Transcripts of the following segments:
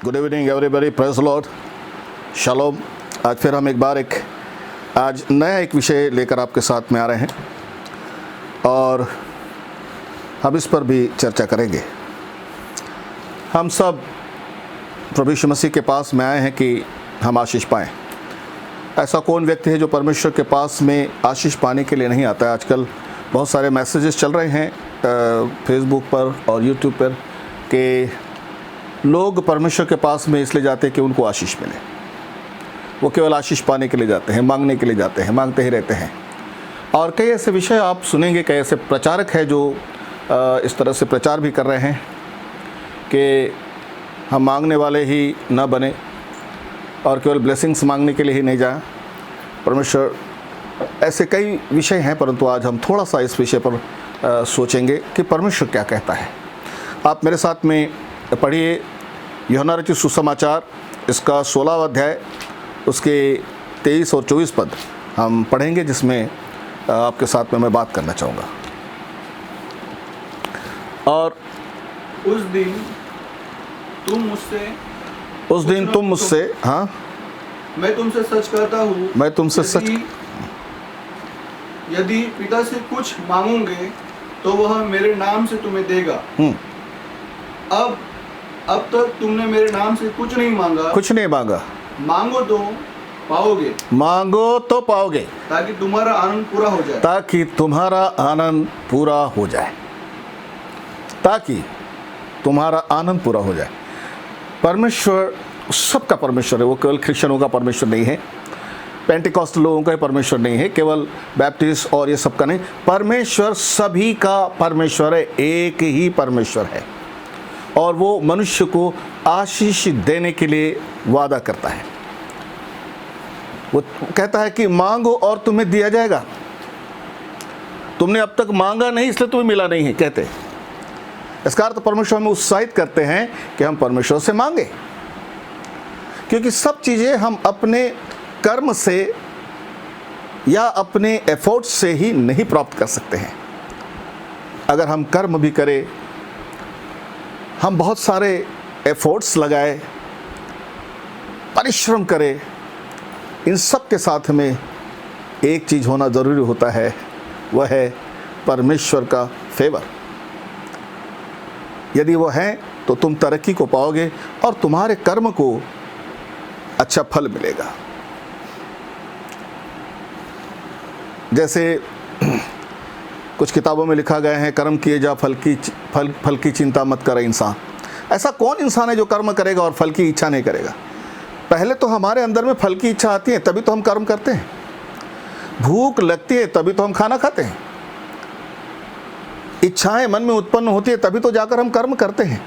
Good evening everybody, praise Lord, shalom. आज फिर हम आज नया एक विषय लेकर आपके साथ में आ रहे हैं और हम इस पर भी चर्चा करेंगे। हम सब प्रभु यीशु मसीह के पास में आए हैं कि हम आशीष पाएं। ऐसा कौन व्यक्ति है जो परमेश्वर के पास में आशीष पाने के लिए नहीं आता है। आजकल बहुत सारे मैसेजेस चल रहे हैं फेसबुक पर और यूट्यूब पर कि लोग परमेश्वर के पास में इसलिए जाते हैं कि उनको आशीष मिले। वो केवल आशीष पाने के लिए जाते हैं, मांगने के लिए जाते हैं, मांगते ही रहते हैं। और कई ऐसे विषय आप सुनेंगे, कई ऐसे प्रचारक हैं जो इस तरह से प्रचार भी कर रहे हैं कि हम मांगने वाले ही न बने और केवल ब्लेसिंग्स मांगने के लिए ही नहीं जाएं। परमेश्वर, ऐसे कई विषय हैं, परंतु आज हम थोड़ा सा इस विषय पर सोचेंगे कि परमेश्वर क्या कहता है। आप मेरे साथ में पढ़िए यूहन्ना रचित सुसमाचार, इसका 16वां अध्याय, उसके 23 और 24 पद हम पढ़ेंगे, जिसमें आपके साथ में मैं बात करना चाहूँगा। और उस दिन तुम मुझसे हाँ, मैं तुमसे सच कहता हूँ, मैं तुमसे सच, यदि पिता से कुछ मांगोगे तो वह मेरे नाम से तुम्हें देगा। अब तक तुमने मेरे नाम से कुछ नहीं मांगा। मांगो तो पाओगे, ताकि तुम्हारा आनंद पूरा हो जाए। परमेश्वर सबका परमेश्वर है। वो केवल क्रिश्चियनों का परमेश्वर नहीं है, पेंटिकॉस्ट लोगों का परमेश्वर नहीं है, केवल बैप्टिस्ट और ये सब का नहीं। परमेश्वर सभी का परमेश्वर है, एक ही परमेश्वर है। और वो मनुष्य को आशीष देने के लिए वादा करता है। वो कहता है कि मांगो और तुम्हें दिया जाएगा। तुमने अब तक मांगा नहीं, इसलिए तुम्हें मिला नहीं है, कहते। इसका अर्थ परमेश्वर हमें उत्साहित करते हैं कि हम परमेश्वर से मांगे, क्योंकि सब चीज़ें हम अपने कर्म से या अपने एफर्ट्स से ही नहीं प्राप्त कर सकते हैं। अगर हम कर्म भी करें, हम बहुत सारे एफर्ट्स लगाए, परिश्रम करें, इन सब के साथ में एक चीज़ होना ज़रूरी होता है, वह है परमेश्वर का फेवर। यदि वो है तो तुम तरक्की को पाओगे और तुम्हारे कर्म को अच्छा फल मिलेगा। जैसे कुछ किताबों में लिखा गया है, कर्म किए जा फल की चिंता मत करे इंसान। ऐसा कौन इंसान है जो कर्म करेगा और फल की इच्छा नहीं करेगा? पहले तो हमारे अंदर में फल की इच्छा आती है, तभी तो हम कर्म करते हैं। भूख लगती है तभी तो हम खाना खाते हैं। इच्छाएं मन में उत्पन्न होती है तभी तो जाकर हम कर्म करते हैं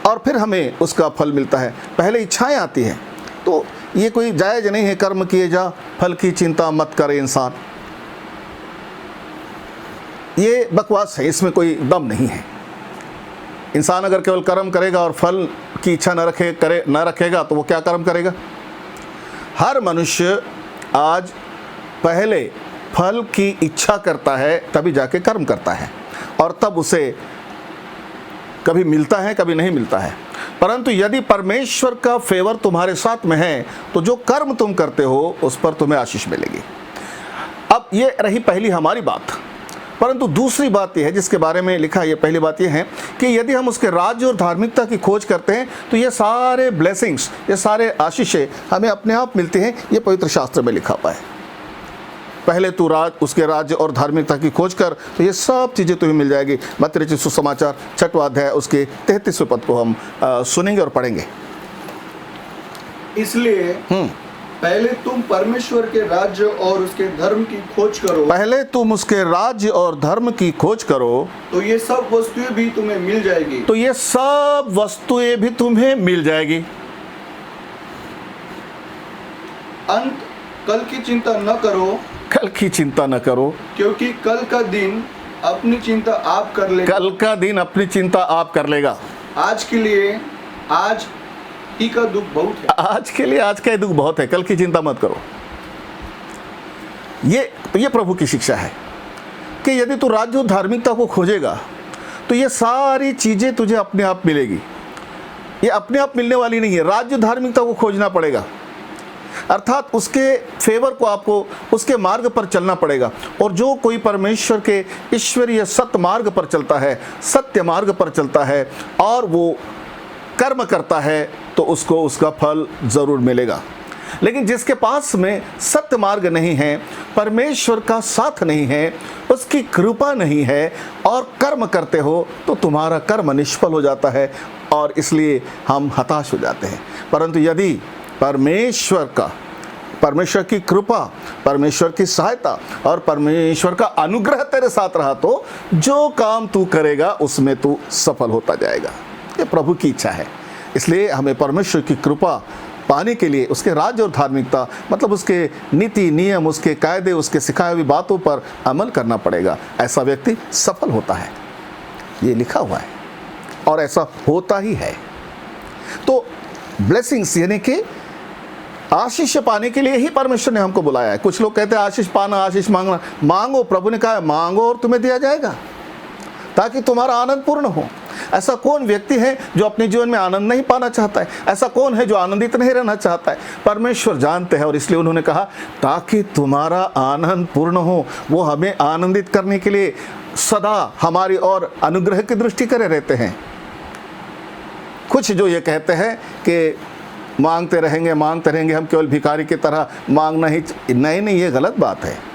और फिर हमें उसका फल मिलता है। पहले इच्छाएं आती हैं, तो ये कोई जायज़ नहीं है कर्म किए जा फल की चिंता मत करे इंसान। ये बकवास है, इसमें कोई दम नहीं है। इंसान अगर केवल कर्म करेगा और फल की इच्छा न रखेगा तो वो क्या कर्म करेगा? हर मनुष्य आज पहले फल की इच्छा करता है, तभी जाके कर्म करता है, और तब उसे कभी मिलता है, कभी नहीं मिलता है। परंतु यदि परमेश्वर का फेवर तुम्हारे साथ में है तो जो कर्म तुम करते हो उस पर तुम्हें आशीष मिलेगी। अब ये रही पहली हमारी बात। परंतु दूसरी बात यह है जिसके बारे में लिखा है। ये पहली बात यह है कि यदि हम उसके राज्य और धार्मिकता की खोज करते हैं तो ये सारे ब्लेसिंग्स, ये सारे आशीषें हमें अपने आप मिलते हैं। ये पवित्र शास्त्र में लिखा हुआ है। पहले तू उसके राज्य और धार्मिकता की खोज कर, तो ये सब चीज़ें तुम्हें मिल जाएगी। मत्ती रचित सुसमाचार 6वां अध्याय, उसके 33वें पद को हम सुनेंगे और पढ़ेंगे। इसलिए पहले तुम परमेश्वर के राज्य और उसके धर्म की खोज करो। पहले तुम उसके राज्य और धर्म की खोज करो, तो ये सब वस्तुएं भी तुम्हें मिल जाएगी। अंत कल की चिंता न करो, क्योंकि कल का दिन अपनी चिंता आप कर लेगा। आज के लिए आज का दुख बहुत है। कल की चिंता मत करो। ये प्रभु की शिक्षा है कि यदि तू राज्य और धार्मिकता को खोजेगा तो ये सारी चीज़ें तुझे अपने आप मिलेगी। ये अपने आप मिलने वाली नहीं है, राज्य धार्मिकता को खोजना पड़ेगा, अर्थात उसके फेवर को आपको उसके मार्ग पर चलना पड़ेगा। और जो कोई परमेश्वर के ईश्वरीय सत्य मार्ग पर चलता है, सत्य मार्ग पर चलता है और वो कर्म करता है तो उसको उसका फल ज़रूर मिलेगा। लेकिन जिसके पास में सत्य मार्ग नहीं है, परमेश्वर का साथ नहीं है, उसकी कृपा नहीं है और कर्म करते हो तो तुम्हारा कर्म निष्फल हो जाता है और इसलिए हम हताश हो जाते हैं। परंतु यदि परमेश्वर की कृपा, परमेश्वर की सहायता और परमेश्वर का अनुग्रह तेरे साथ रहा तो जो काम तू करेगा उसमें तू सफल होता जाएगा। ये प्रभु की इच्छा है। इसलिए हमें परमेश्वर की कृपा पाने के लिए उसके राज्य और धार्मिकता, मतलब उसके नीति नियम, उसके कायदे, उसके सिखाई हुई बातों पर अमल करना पड़ेगा। ऐसा व्यक्ति सफल होता है, ये लिखा हुआ है और ऐसा होता ही है। तो ब्लेसिंग्स यानी कि आशीष पाने के लिए ही परमेश्वर ने हमको बुलाया है। कुछ लोग कहते हैं आशीष पाना, आशीष मांगना। मांगो, प्रभु ने कहा है मांगो और तुम्हें दिया जाएगा ताकि तुम्हारा आनंद पूर्ण हो। ऐसा कौन व्यक्ति है जो अपने जीवन में आनंद नहीं पाना चाहता है? ऐसा कौन है जो आनंदित नहीं रहना चाहता है? परमेश्वर जानते हैं और इसलिए उन्होंने कहा ताकि तुम्हारा आनंद पूर्ण हो। वो हमें आनंदित करने के लिए सदा हमारी और अनुग्रह की दृष्टि करे रहते हैं। कुछ जो ये कहते हैं कि मांगते रहेंगे हम केवल भिखारी की तरह मांगना ही, नहीं, ये गलत बात है।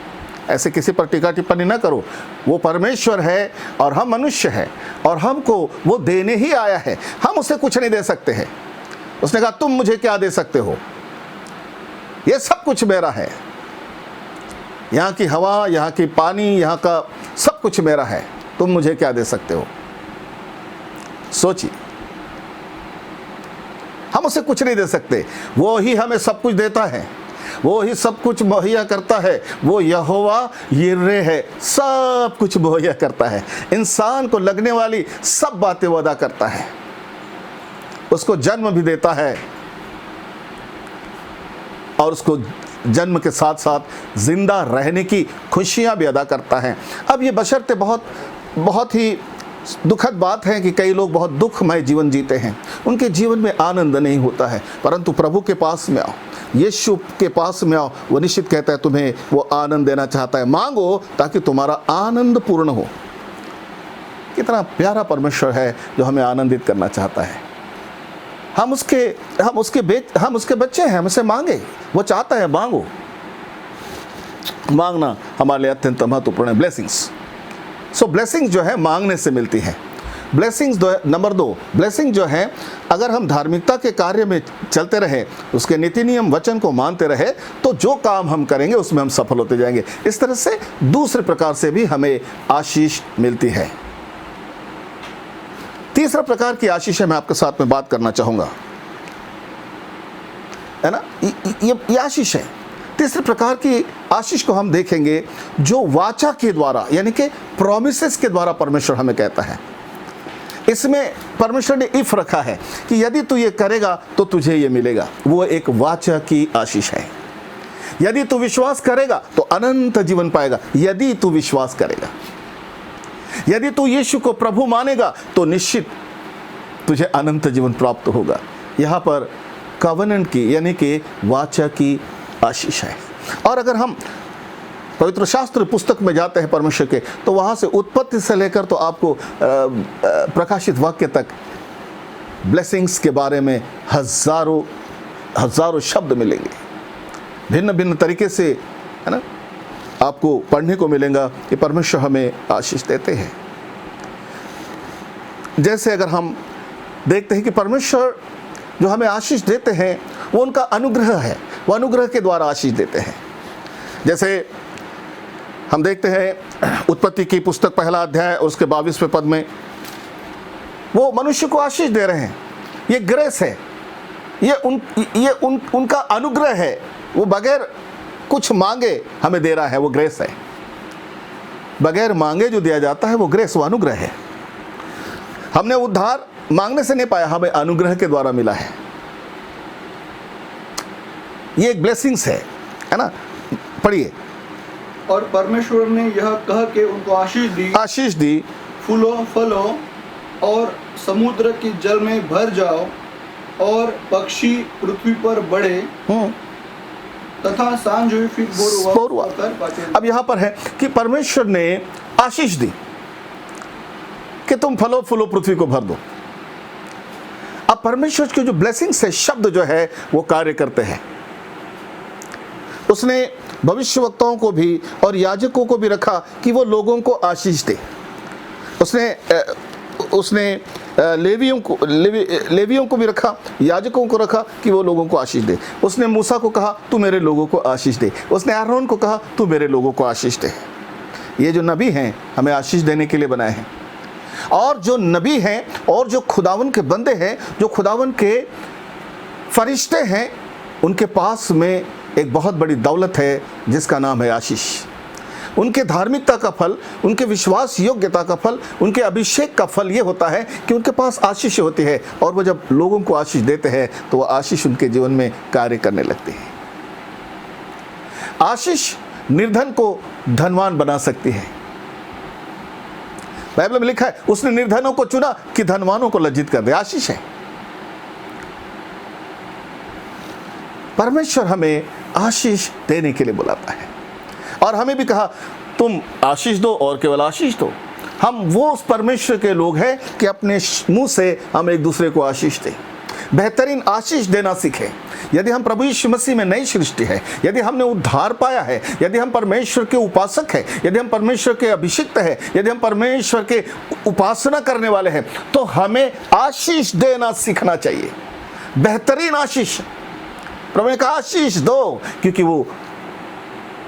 ऐसे किसी पर टीका टिप्पणी ना करो। वो परमेश्वर है और हम मनुष्य हैं और हमको वो देने ही आया है, हम उसे कुछ नहीं दे सकते हैं। उसने कहा तुम मुझे क्या दे सकते हो, ये सब कुछ मेरा है। यहाँ की हवा, यहाँ की पानी, यहाँ का सब कुछ मेरा है, तुम मुझे क्या दे सकते हो? सोचिए, हम उसे कुछ नहीं दे सकते। वो ही हमें सब कुछ देता है, वो ही सब कुछ मुहैया करता है। वो यहोवा यिर्रे है, सब कुछ मुहैया करता है। इंसान को लगने वाली सब बातें वो अदा करता है, उसको जन्म भी देता है और उसको जन्म के साथ साथ जिंदा रहने की खुशियां भी अदा करता है। अब ये बशर्ते बहुत ही दुखद बात है कि कई लोग बहुत दुखमय जीवन जीते हैं, उनके जीवन में आनंद नहीं होता है। परंतु प्रभु के पास में आओ, यीशु के पास में आओ, वो निश्चित कहता है तुम्हें वो आनंद देना चाहता है। मांगो ताकि तुम्हारा आनंद पूर्ण हो। कितना प्यारा परमेश्वर है जो हमें आनंदित करना चाहता है। हम उसके बच्चे हैं, हम उसे मांगे, वो चाहता है मांगो। मांगना हमारे लिए अत्यंत महत्वपूर्ण है। ब्लेसिंग्स, सो ब्लेसिंग्स जो है मांगने से मिलती है। ब्लेसिंग्स नंबर 2, ब्लेसिंग जो है अगर हम धार्मिकता के कार्य में चलते रहे, उसके नीति नियम वचन को मानते रहे तो जो काम हम करेंगे उसमें हम सफल होते जाएंगे। इस तरह से दूसरे प्रकार से भी हमें आशीष मिलती है। तीसरा प्रकार की आशीष है, मैं आपके साथ में बात करना चाहूंगा, है ना, ये आशीष है। तीसरे प्रकार की आशीष को हम देखेंगे जो वाचा के द्वारा यानी कि प्रॉमिसेस के द्वारा परमेश्वर हमें कहता है। इसमें परमेश्वर ने इफ रखा है कि यदि तू ये करेगा तो तुझे ये मिलेगा। वो एक वाचा की आशीष है। यदि तू विश्वास करेगा तो अनंत जीवन पाएगा। यदि तू विश्वास करेगा, यदि तू यीशु को प्रभु मानेगा तो निश्चित तुझे अनंत जीवन प्राप्त होगा। यहाँ पर कवनेंट की यानी कि वाचा की आशीष है। और अगर हम पवित्र शास्त्र पुस्तक में जाते हैं परमेश्वर के, तो वहाँ से उत्पत्ति से लेकर तो आपको प्रकाशित वाक्य तक ब्लेसिंग्स के बारे में हजारों शब्द मिलेंगे। भिन्न भिन्न तरीके से, है ना, आपको पढ़ने को मिलेगा कि परमेश्वर हमें आशीष देते हैं। जैसे अगर हम देखते हैं कि परमेश्वर जो हमें आशीष देते हैं वो उनका अनुग्रह है, वो अनुग्रह के द्वारा आशीष देते हैं। जैसे हम देखते हैं उत्पत्ति की पुस्तक 1 अध्याय और उसके 22वें पद में वो मनुष्य को आशीष दे रहे हैं। ये ग्रेस है, ये उनका अनुग्रह है। वो बगैर कुछ मांगे हमें दे रहा है, वो ग्रेस है। बगैर मांगे जो दिया जाता है वो ग्रेस, वो अनुग्रह है। हमने उद्धार मांगने से नहीं पाया, हमें अनुग्रह के द्वारा मिला है। ये एक ब्लेसिंग्स है ना। पढ़िए। और परमेश्वर ने यह कह के उनको आशीष दी, फूलो फलो और समुद्र के जल में भर जाओ और पक्षी पृथ्वी पर बढ़े तथा सांझ हुई फिर भोर हुआ। होकर पाते। अब यहाँ पर है कि परमेश्वर ने आशीष दी कि तुम फलो फूलो पृथ्वी को भर दो। अब परमेश्वर के जो ब्लेसिंग्स है, शब्द जो है वो कार्य करते हैं। उसने भविष्यवक्ताओं को भी और याजकों को भी रखा कि वो लोगों को आशीष दे। उसने लेवियों को भी रखा, याजकों को रखा कि वो लोगों को आशीष दे। उसने मूसा को कहा तू मेरे लोगों को आशीष दे। उसने आरोन को कहा तू मेरे लोगों को आशीष दे। ये जो नबी हैं हमें आशीष देने के लिए बनाए हैं। और जो नबी हैं और जो खुदावन के बंदे हैं, जो खुदावन के फरिश्ते हैं, उनके पास में एक बहुत बड़ी दौलत है जिसका नाम है आशीष। उनके धार्मिकता का फल, उनके विश्वास योग्यता का फल, उनके अभिषेक का फल ये होता है कि उनके पास आशीष होती है। और वो जब लोगों को आशीष देते हैं तो वो आशीष उनके जीवन में कार्य करने लगती है। आशीष निर्धन को धनवान बना सकती है। बाइबल में लिखा है उसने निर्धनों को चुना कि धनवानों को लज्जित कर दे। आशीष है। परमेश्वर हमें आशीष देने के लिए बुलाता है और हमें भी कहा तुम आशीष दो और केवल आशीष दो। हम वो उस परमेश्वर के लोग हैं कि अपने मुंह से हम एक दूसरे को आशीष दें, बेहतरीन आशीष देना सीखें। यदि हम प्रभु यीशु मसीह में नई सृष्टि है, यदि हमने उद्धार पाया है, यदि हम परमेश्वर के उपासक हैं, यदि हम परमेश्वर के अभिषिक्त हैं, यदि हम परमेश्वर के उपासना करने वाले हैं, तो हमें आशीष देना सीखना चाहिए। बेहतरीन आशीष। प्रभु ने कहा आशीष दो, क्योंकि वो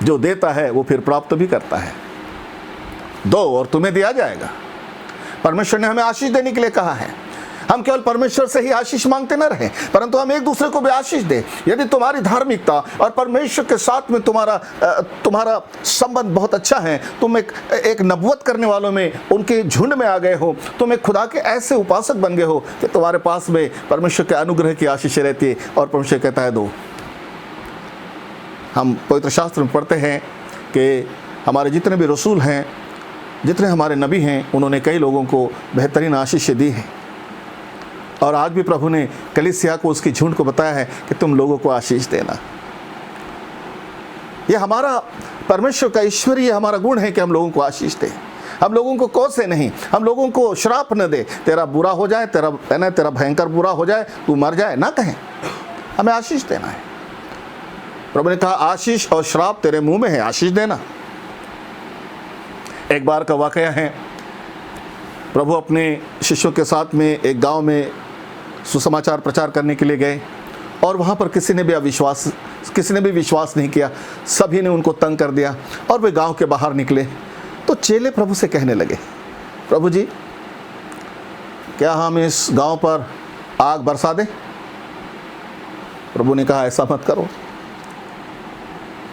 जो देता है वो फिर प्राप्त भी करता है। दो और तुम्हें दिया जाएगा। परमेश्वर ने हमें आशीष देने के लिए कहा है। हम केवल परमेश्वर से ही आशीष मांगते न रहें, परंतु हम एक दूसरे को भी आशीष दें। यदि तुम्हारी धार्मिकता और परमेश्वर के साथ में तुम्हारा संबंध बहुत अच्छा है, तुम एक नबूवत करने वालों में उनके झुंड में आ गए हो, तुम एक खुदा के ऐसे उपासक बन गए हो कि तुम्हारे पास में परमेश्वर के अनुग्रह की आशीष रहती है और परमेश्वर कहता है दो। हम पवित्र शास्त्र में पढ़ते हैं कि हमारे जितने भी रसूल हैं, जितने हमारे नबी हैं, उन्होंने कई लोगों को बेहतरीन आशीष दी है। और आज भी प्रभु ने कलीसिया को, उसकी झुंड को बताया है कि तुम लोगों को आशीष देना। यह हमारा परमेश्वर का ईश्वरीय हमारा गुण है कि हम लोगों को आशीष दें। हम लोगों को कोसे नहीं, हम लोगों को श्राप न दे। तेरा बुरा हो जाए, तेरा भयंकर बुरा हो जाए, तू मर जाए, ना कहें। हमें आशीष देना है। प्रभु ने कहा आशीष और श्राप तेरे मुंह में है, आशीष देना। एक बार का वाकया है, प्रभु अपने शिष्यों के साथ में एक गांव में सुसमाचार प्रचार करने के लिए गए और वहाँ पर किसी ने भी विश्वास नहीं किया। सभी ने उनको तंग कर दिया और वे गांव के बाहर निकले। तो चेले प्रभु से कहने लगे, प्रभु जी, क्या हम इस गांव पर आग बरसा दें? प्रभु ने कहा ऐसा मत करो,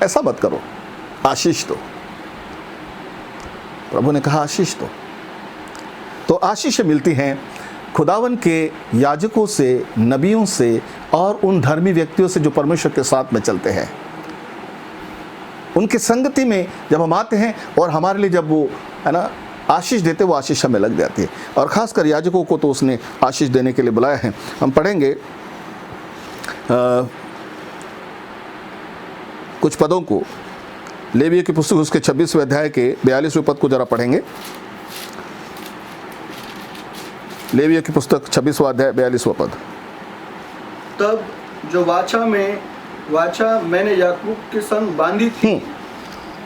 ऐसा मत करो, आशीष दो। प्रभु ने कहा आशीष दो। तो आशीष मिलती हैं खुदावन के याजकों से, नबियों से और उन धर्मी व्यक्तियों से जो परमेश्वर के साथ में चलते हैं। उनकी संगति में जब हम आते हैं और हमारे लिए जब वो है ना आशीष देते, वो आशीष हमें लग जाती है। और ख़ासकर याजकों को तो उसने आशीष देने के लिए बुलाया है। हम पढ़ेंगे कुछ पदों को, लेवियों की पुस्तक उसके 26वें अध्याय के 42वें पद को जरा पढ़ेंगे। लेवियों की पुस्तक 26वां अध्याय 42वां पद। तब जो वाचा मैंने याकूब के संग बांधी थी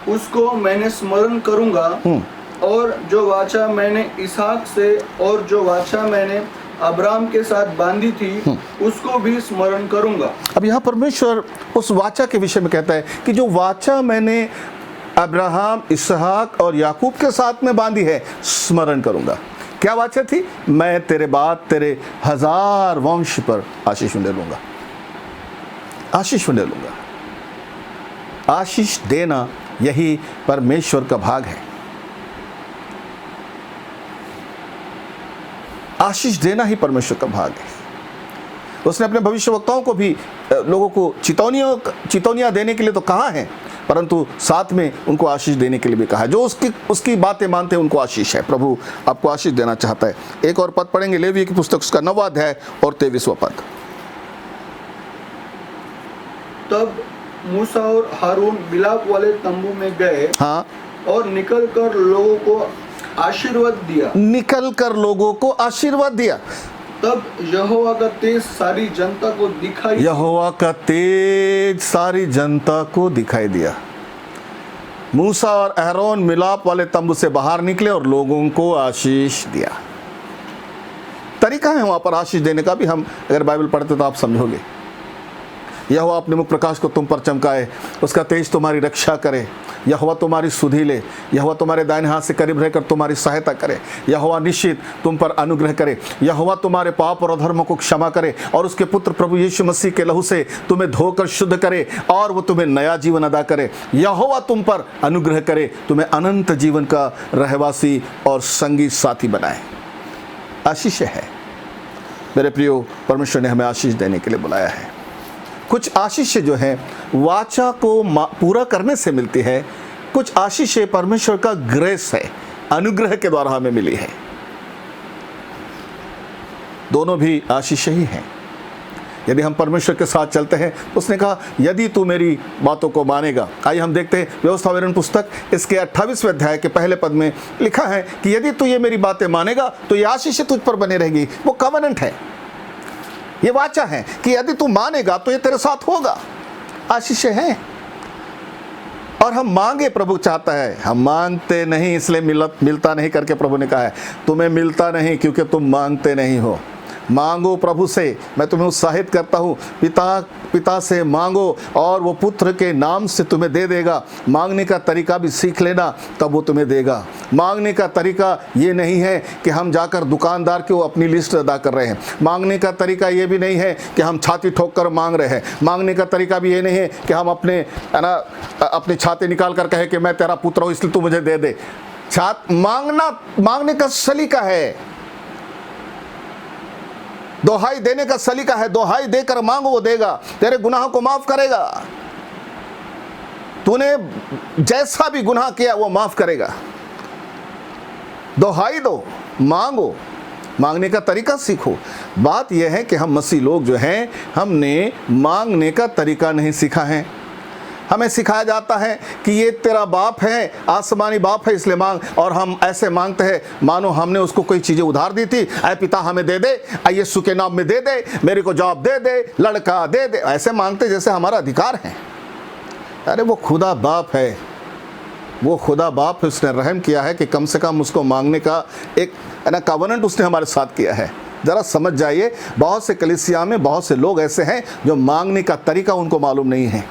उसको मैंने स्मरण करूंगा, और जो वाचा मैंने इसहाक से और जो वाचा मैंने अब्राहम के साथ बांधी थी उसको भी स्मरण करूंगा। अब यहाँ परमेश्वर उस वाचा के विषय में कहता है कि जो वाचा मैंने अब्राहम, इसहाक और याकूब के साथ में बांधी है, स्मरण करूंगा। क्या वाचा थी? मैं तेरे बाद तेरे 1000 वंश पर आशीष उंडेलूंगा, आशीष उंडेलूंगा। आशीष देना यही परमेश्वर का भाग है। आशीष देना ही परमेश्वर का भाग है। उसने अपने भविष्यवक्ताओं को भी लोगों को चितौनियां देने के लिए तो कहा है, परंतु साथ में उनको आशीष देने के लिए भी कहा है। जो उसकी बातें मानते हैं उनको आशीष है। प्रभु आपको आशीष देना चाहता है। एक और पद पढ़ेंगे, लेवियों की पुस्तक उसका 9वां अध्याय और 23वां पद। तब मूसा और हारून मिलाप वाले तंबू में गए हाँ, और निकलकर लोगों को आशीर्वाद दिया। निकल कर लोगों को आशीर्वाद दिया। तब यहोवा का तेज सारी जनता को दिखाई। यहोवा का तेज सारी जनता को दिखाई दिया। मूसा और अहरोन मिलाप वाले तंबू से बाहर निकले और लोगों को आशीष दिया। तरीका है वहां पर आशीष देने का भी, हम अगर बाइबल पढ़ते तो आप समझोगे। यहोवा अपने मुख प्रकाश को तुम पर चमकाए, उसका तेज तुम्हारी रक्षा करे। यहोवा तुम्हारी सुधि ले, यहोवा तुम्हारे दाहिने हाथ से करीब रहकर तुम्हारी सहायता करे। यहोवा निश्चित तुम पर अनुग्रह करे। यहोवा तुम्हारे पाप और अधर्मों को क्षमा करे और उसके पुत्र प्रभु यीशु मसीह के लहू से तुम्हें धोकर शुद्ध करे और वो तुम्हें नया जीवन अदा करे। यहोवा तुम पर अनुग्रह करे, तुम्हें अनंत जीवन का रहवासी और संगी साथी बनाए। आशीष है मेरे प्रियो, परमेश्वर ने हमें आशीष देने के लिए बुलाया है। कुछ आशीष जो है वाचा को पूरा करने से मिलती है, कुछ आशीष परमेश्वर का ग्रेस है, अनुग्रह के द्वारा हमें मिली है। दोनों भी आशीष ही हैं। यदि हम परमेश्वर के साथ चलते हैं, उसने कहा यदि तू मेरी बातों को मानेगा। आइए हम देखते हैं व्यवस्था विवरण पुस्तक इसके 28वें अध्याय के पहले पद में लिखा है कि यदि तू ये मेरी बातें मानेगा तो ये आशीष तुझ पर बने रहेगी। वो कवनेंट है, ये वाचा है कि यदि तू मानेगा तो ये तेरे साथ होगा। आशीष है। और हम मांगे, प्रभु चाहता है, हम मांगते नहीं इसलिए मिलता नहीं करके प्रभु ने कहा है तुम्हें मिलता नहीं क्योंकि तुम मांगते नहीं हो। मांगो प्रभु से, मैं तुम्हें उत्साहित करता हूँ। पिता से मांगो और वो पुत्र के नाम से तुम्हें दे देगा। मांगने का तरीका भी सीख लेना, तब वो तुम्हें देगा। मांगने का तरीका ये नहीं है कि हम जाकर दुकानदार को अपनी लिस्ट अदा कर रहे हैं। मांगने का तरीका ये भी नहीं है कि हम छाती ठोक कर मांग रहे हैं। मांगने का तरीका भी ये नहीं है कि हम अपने छाती निकाल कर कहे कि मैं तेरा पुत्र हूँ इसलिए तू मुझे दे दे। मांगने का सलीका है, दोहाई देने का सलीका है। दोहाई देकर मांगो, वो देगा, तेरे गुनाहों को माफ करेगा। तूने जैसा भी गुनाह किया वो माफ करेगा। दोहाई दो, मांगो, मांगने का तरीका सीखो। बात यह है कि हम मसीह लोग जो हैं, हमने मांगने का तरीका नहीं सीखा है। हमें सिखाया जाता है कि ये तेरा बाप है, आसमानी बाप है इसलिए मांग, और हम ऐसे मांगते हैं मानो हमने उसको कोई चीज़ें उधार दी थी। ऐ पिता हमें दे दे, यीशु के नाम में दे दे, मेरे को जॉब दे दे, लड़का दे दे, ऐसे मांगते जैसे हमारा अधिकार है। अरे वो खुदा बाप है, वो खुदा बाप है, उसने रहम किया है कि कम से कम उसको मांगने का एक कवनेंट उसने हमारे साथ किया है। ज़रा समझ जाइए, बहुत से कलीसिया में बहुत से लोग ऐसे हैं जो मांगने का तरीका उनको मालूम नहीं है।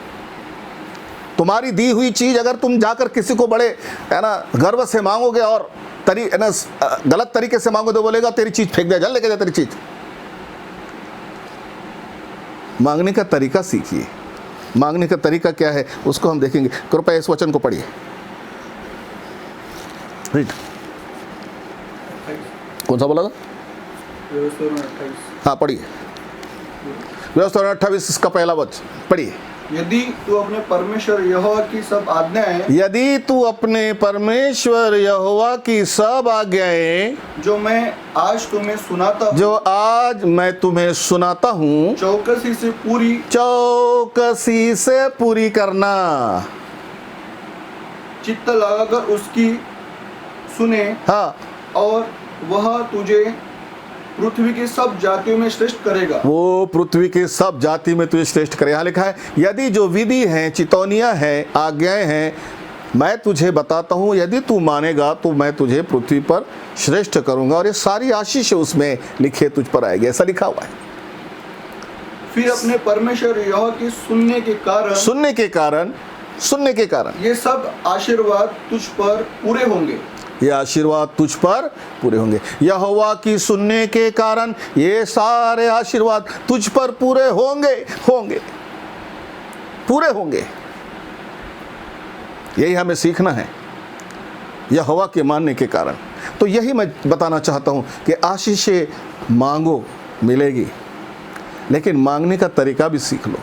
तुम्हारी दी हुई चीज़ अगर तुम जाकर किसी को बड़े गर्व से मांगोगे और गलत तरीके से मांगोगे तो बोलेगा तेरी चीज़ फेंक दे, जल लेके जा तेरी चीज़। मांगने का तरीका सीखिए। मांगने का तरीका क्या है उसको हम देखेंगे। कृपया इस वचन को पढ़िए। कौन सा बोला था? हाँ पढ़िए, व्यवस्था 28 इसका पहला वचन पढ़िए। यदि तू अपने परमेश्वर यहोवा की सब आज्ञाएं, यदि तू अपने परमेश्वर यहोवा की सब आज्ञाएं जो मैं आज तुम्हें सुनाता हूँ, चौकसी से पूरी करना, चित्त लगाकर उसकी सुने। हाँ, और वह तुझे पृथ्वी की सब जातियों में श्रेष्ठ करेगा। वो पृथ्वी के सब जाति में तुझे श्रेष्ठ करेगा। यहाँ लिखा है यदि जो विधि हैं, चितौनियाँ हैं, आज्ञाएं हैं, मैं तुझे बताता हूँ, यदि तू मानेगा तो मैं तुझे पृथ्वी पर श्रेष्ठ करूँगा और ये सारी आशीष उसमें लिखे तुझ पर आएगी। ऐसा लिखा हुआ है। फिर अपने परमेश्वर यहोवा की सुनने के कारण ये सब आशीर्वाद तुझ पर पूरे होंगे। ये आशीर्वाद तुझ पर पूरे होंगे। यहोवा की सुनने के कारण ये सारे आशीर्वाद तुझ पर पूरे होंगे। यही हमें सीखना है, यहोवा के मानने के कारण। तो यही मैं बताना चाहता हूँ कि आशीषें मांगो, मिलेगी, लेकिन मांगने का तरीका भी सीख लो।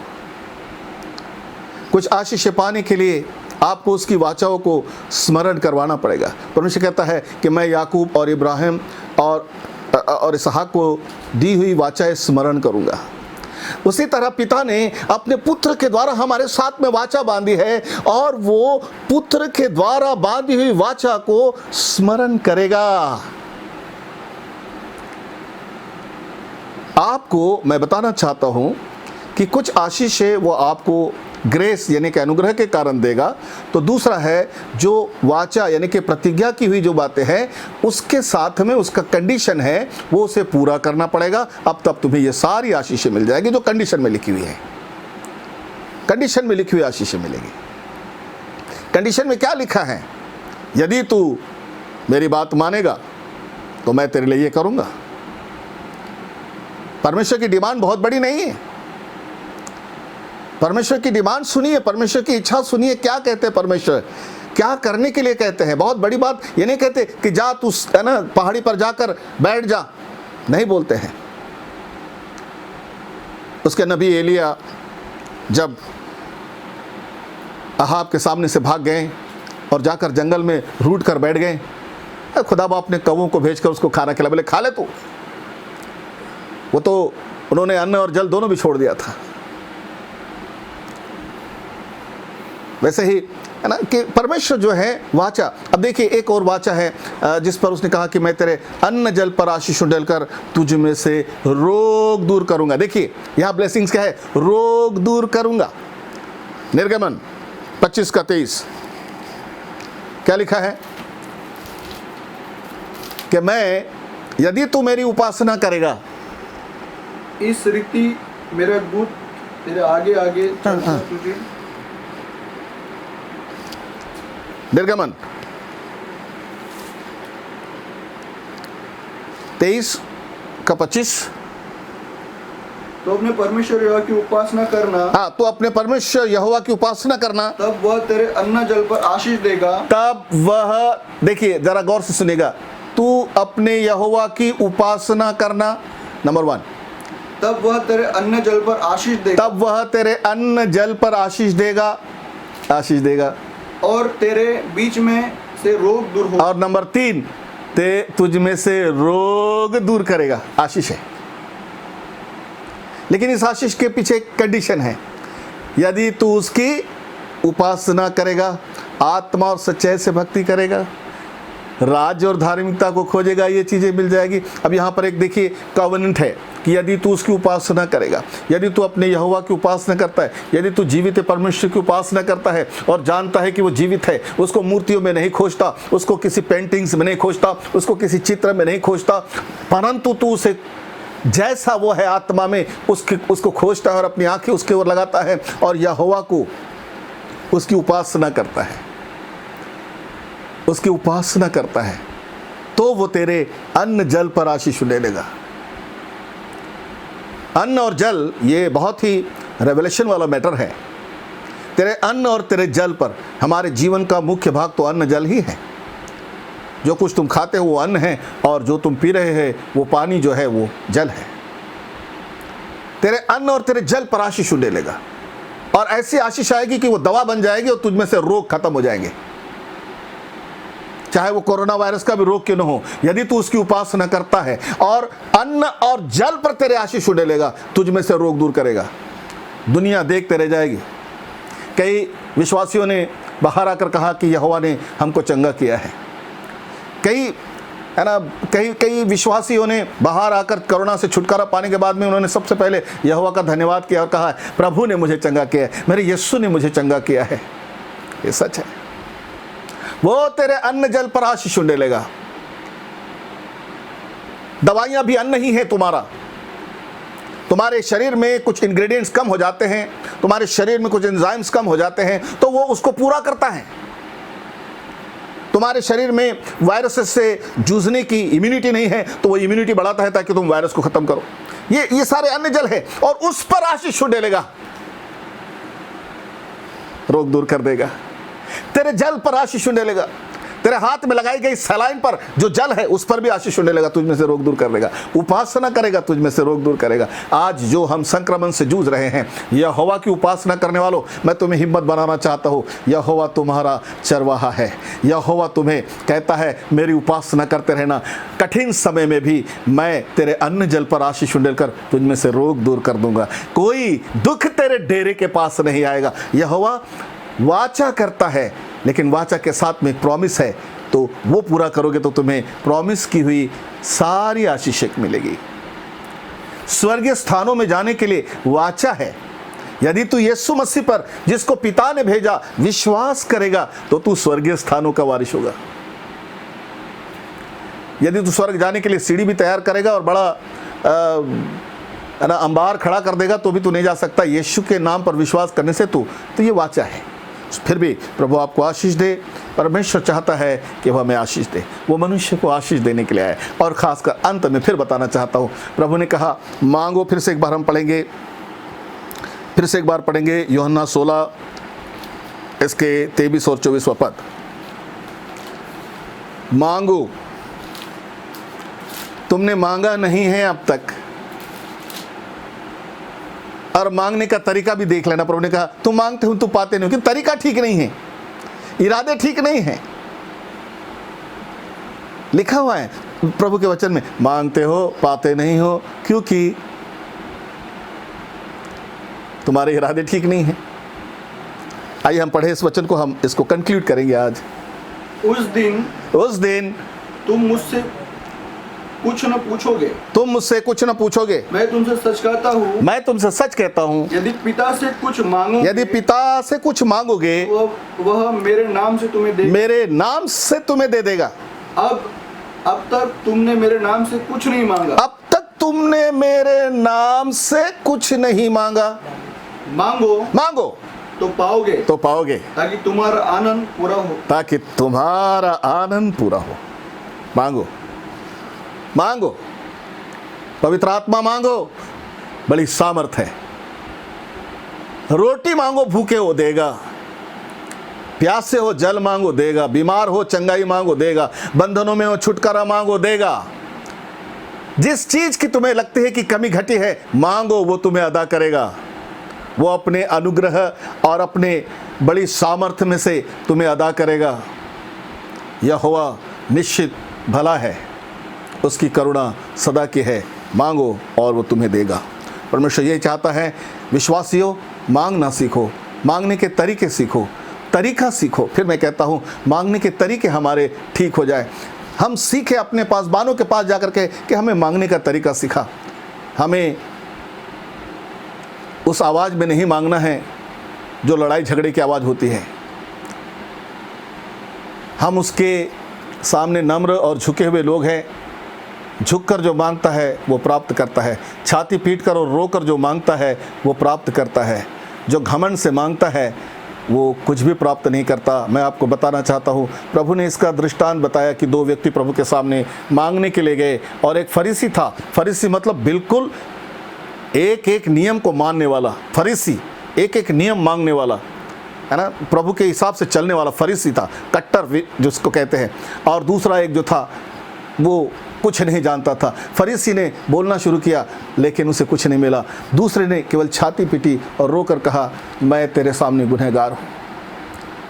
कुछ आशीषें पाने के लिए आपको उसकी वाचाओं को स्मरण करवाना पड़ेगा। परमेश्वर कहता है कि मैं याकूब और इब्राहिम और इसहाक को दी हुई वाचाएं स्मरण करूंगा। उसी तरह पिता ने अपने पुत्र के द्वारा हमारे साथ में वाचा बांधी है, और वो पुत्र के द्वारा बांधी हुई वाचा को स्मरण करेगा। आपको मैं बताना चाहता हूं कि कुछ आशीष है वो आपको ग्रेस यानी कि अनुग्रह के कारण देगा, तो दूसरा है जो वाचा यानी कि प्रतिज्ञा की हुई जो बातें हैं उसके साथ में उसका कंडीशन है, वो उसे पूरा करना पड़ेगा। अब तब तुम्हें ये सारी आशीषें मिल जाएगी जो कंडीशन में लिखी हुई है। कंडीशन में लिखी हुई आशीषें मिलेगी। कंडीशन में क्या लिखा है? यदि तू मेरी बात मानेगा तो मैं तेरे लिए ये करूंगा। परमेश्वर की डिमांड बहुत बड़ी नहीं है। परमेश्वर की डिमांड सुनिए, परमेश्वर की इच्छा सुनिए। क्या कहते हैं परमेश्वर, क्या करने के लिए कहते हैं? बहुत बड़ी बात ये नहीं कहते कि जा तू है ना पहाड़ी पर जाकर बैठ जा, नहीं बोलते हैं। उसके नबी एलिया जब अहाब के सामने से भाग गए और जाकर जंगल में रूट कर बैठ गए, खुदा बाप ने कौवों को भेजकर उसको खाना खिला, बोले खा ले तू। वो तो उन्होंने अन्न और जल दोनों भी छोड़ दिया था। वैसे ही है ना कि परमेश्वर जो है वाचा, अब देखिए एक और वाचा है जिस पर उसने कहा कि मैं तेरे अन्न जल पर आशीष डालकर तुझ में से रोग दूर करूंगा। देखिए यहाँ ब्लेसिंग्स क्या है, रोग दूर करूंगा। निर्गमन 25:23 क्या लिखा है कि मैं, यदि तू मेरी उपासना करेगा, इस रीति मेरा दूत तेरे आगे आगे चलता तुझे। निर्गमन 23:25 तो अपने परमेश्वर यहोवा की उपासना करना, हाँ, तो अपने परमेश्वर यहोवा की उपासना करना, तब वह तेरे अन्न जल पर आशीष देगा। तब वह, देखिए जरा गौर से सुनेगा, तू अपने यहोवा की उपासना करना, नंबर 1, तब वह तेरे अन्न जल पर आशीष देगा, तब वह तेरे अन्न जल पर आशीष देगा, आशीष देगा, और तेरे बीच में से रोग दूर हो। और नंबर 3, ते तुझ में से रोग दूर करेगा। आशीष है, लेकिन इस आशीष के पीछे एक कंडीशन है। यदि तू उसकी उपासना करेगा, आत्मा और सच्चाई से भक्ति करेगा, राज्य और धार्मिकता को खोजेगा, ये चीजें मिल जाएगी। अब यहाँ पर एक देखिए कॉवेनेंट है कि यदि तू उसकी उपासना करेगा, यदि तू अपने यहोवा की उपासना करता है, यदि तू जीवित परमेश्वर की उपासना करता है और जानता है कि वो जीवित है, उसको मूर्तियों में नहीं खोजता, उसको किसी पेंटिंग्स में नहीं खोजता, उसको किसी चित्र में नहीं खोजता, परंतु तू उसे जैसा वो है आत्मा में उसको खोजता है और अपनी आंखें उसके ओर लगाता है और यहोवा को उसकी उपासना करता है, उसकी उपासना करता है, तो वो तेरे अन्न जल पर आशीष ले लेगा। अन्न और जल ये बहुत ही रेवलेशन वाला मैटर है। तेरे अन्न और तेरे जल पर, हमारे जीवन का मुख्य भाग तो अन्न जल ही है। जो कुछ तुम खाते हो वो अन्न है, और जो तुम पी रहे हैं वो पानी जो है वो जल है। तेरे अन्न और तेरे जल पर आशीष ले लेगा, और ऐसी आशीष आएगी कि वो दवा बन जाएगी और तुझ में से रोग खत्म हो जाएंगे, चाहे वो कोरोना वायरस का भी रोग क्यों न हो। यदि तू उसकी उपासना करता है और अन्न और जल पर तेरे आशीष उड़ेलेगा, तुझ में से रोग दूर करेगा। दुनिया देखते रह जाएगी। कई विश्वासियों ने बाहर आकर कहा कि यहोवा ने हमको चंगा किया है। कई विश्वासियों ने बाहर आकर कोरोना से छुटकारा पाने के बाद में उन्होंने सबसे पहले यहोवा का धन्यवाद किया और कहा प्रभु ने मुझे चंगा किया है, मेरे यीशु ने मुझे चंगा किया है। ये सच है। वो तेरे अन्न जल पर आशीष लेगा। दवाइयां भी अन्न ही है तुम्हारा। तुम्हारे शरीर में कुछ इंग्रेडिएंट्स कम हो जाते हैं, तुम्हारे शरीर में कुछ एंजाइम्स कम हो जाते हैं, तो वो उसको पूरा करता है। तुम्हारे शरीर में वायरसेस से जूझने की इम्यूनिटी नहीं है, तो वो इम्यूनिटी बढ़ाता है ताकि तुम वायरस को खत्म करो। ये सारे अन्न जल है, और उस पर आशीष डालेगा, रोग दूर कर देगा। तेरे जल पर आशीष डालेगा। तेरे हाथ में लगाई गई सलाइन पर जो जल है उस पर भी आशीष होने लगा, तुझ में से रोग दूर कर देगा। उपासना करेगा, तुझ में से रोग दूर करेगा। आज जो हम संक्रमण से जूझ रहे हैं, यहोवा की उपासना करने वालों, मैं तुम्हें हिम्मत बनाना चाहता हूँ। यहोवा तुम्हारा चरवाहा है। यहोवा तुम्हें कहता है मेरी उपासना करते रहना, कठिन समय में भी मैं तेरे अन्न जल पर आशीष उंडेलकर तुझ में से रोग दूर कर दूंगा। कोई दुख तेरे डेरे के पास नहीं आएगा। यहोवा वाचा करता है, लेकिन वाचा के साथ में एक प्रॉमिस है, तो वो पूरा करोगे तो तुम्हें प्रॉमिस की हुई सारी आशीषें मिलेगी। स्वर्गीय स्थानों में जाने के लिए वाचा है। यदि तू यीशु मसीह पर, जिसको पिता ने भेजा, विश्वास करेगा तो तू स्वर्गीय स्थानों का वारिस होगा। यदि तू स्वर्ग जाने के लिए सीढ़ी भी तैयार करेगा और बड़ा अंबार खड़ा कर देगा तो भी तू नहीं जा सकता। यीशु के नाम पर विश्वास करने से तो ये वाचा है। फिर भी प्रभु आपको आशीष दे। परमेश्वर चाहता है कि वह हमें आशीष दे। वो मनुष्य को आशीष देने के लिए आए। और खासकर अंत में फिर बताना चाहता हूँ, प्रभु ने कहा मांगो। फिर से एक बार हम पढ़ेंगे, फिर से एक बार पढ़ेंगे यूहन्ना 16 इसके 23 और 24वां पद। मांगो, तुमने मांगा नहीं है अब तक। और मांगने का तरीका भी देख लेना। प्रभु ने कहा तुम मांगते हो तुम पाते नहीं हो, क्योंकि तरीका ठीक नहीं है, इरादे ठीक नहीं है। लिखा हुआ है प्रभु के वचन में, मांगते हो पाते नहीं हो क्योंकि तुम्हारे इरादे ठीक नहीं है। आइए हम पढ़े इस वचन को, हम इसको कंक्लूड करेंगे आज। उस दिन तुम मुझसे कुछ न पूछोगे। तुम मुझसे कुछ न पूछोगे। मैं तुमसे सच कहता हूँ, मैं तुमसे सच कहता हूँ, यदि पिता से कुछ मांगोगे, यदि पिता से कुछ मांगोगे वह मेरे नाम से तुम्हें देगा। मेरे नाम से तुम्हें दे देगा। अब तक तुमने मेरे नाम से कुछ नहीं मांगा। अब तक तुमने मेरे नाम से कुछ नहीं मांगा। मांगो तो पाओगे, ताकि तुम्हारा आनंद पूरा हो। मांगो, पवित्र आत्मा मांगो, बड़ी सामर्थ है। रोटी मांगो, भूखे हो देगा। प्यासे हो जल मांगो देगा। बीमार हो चंगाई मांगो देगा। बंधनों में हो छुटकारा मांगो देगा। जिस चीज की तुम्हें लगती है कि कमी घटी है, मांगो, वो तुम्हें अदा करेगा। वो अपने अनुग्रह और अपने बड़ी सामर्थ्य में से तुम्हें अदा करेगा। यहोवा निश्चित भला है, उसकी करुणा सदा की है। मांगो और वो तुम्हें देगा। परमेश्वर ये चाहता है विश्वासियों, मांगना सीखो, मांगने के तरीके सीखो, तरीका सीखो। फिर मैं कहता हूँ मांगने के तरीके हमारे ठीक हो जाए। हम सीखे अपने पासबानों के पास जाकर के कि हमें मांगने का तरीका सीखा। हमें उस आवाज़ में नहीं मांगना है जो लड़ाई झगड़े की आवाज़ होती है। हम उसके सामने नम्र और झुके हुए लोग हैं। झुककर जो मांगता है वो प्राप्त करता है। छाती पीटकर और रोकर जो मांगता है वो प्राप्त करता है। जो घमंड से मांगता है वो कुछ भी प्राप्त नहीं करता। मैं आपको बताना चाहता हूँ, प्रभु ने इसका दृष्टांत बताया कि दो व्यक्ति प्रभु के सामने मांगने के लिए गए और एक फरीसी था। फरीसी मतलब बिल्कुल एक एक नियम को मानने वाला फरीसी, एक एक नियम मांगने वाला, है ना, प्रभु के हिसाब से चलने वाला फरीसी था, कट्टर जिसको कहते हैं। और दूसरा एक जो था वो कुछ नहीं जानता था। फरीसी ने बोलना शुरू किया लेकिन उसे कुछ नहीं मिला। दूसरे ने केवल छाती पीटी और रोकर कहा, मैं तेरे सामने गुनहगार हूँ,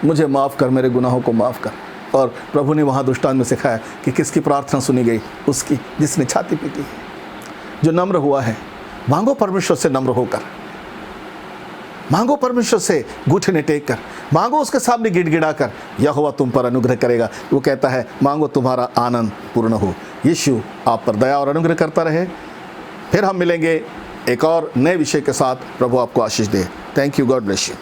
मुझे माफ़ कर, मेरे गुनाहों को माफ़ कर। और प्रभु ने वहाँ दृष्टांत में सिखाया कि किसकी प्रार्थना सुनी गई, उसकी जिसने छाती पीटी है, जो नम्र हुआ है। मांगो परमेश्वर से नम्र होकर, मांगो परमेश्वर से घुटने टेक कर, मांगो उसके सामने गिड़गिड़ा कर। यहोवा तुम पर अनुग्रह करेगा। वो कहता है मांगो तुम्हारा आनंद पूर्ण हो। यीशु आप पर दया और अनुग्रह करता रहे। फिर हम मिलेंगे एक और नए विषय के साथ। प्रभु आपको आशीष दे। Thank you. God bless you.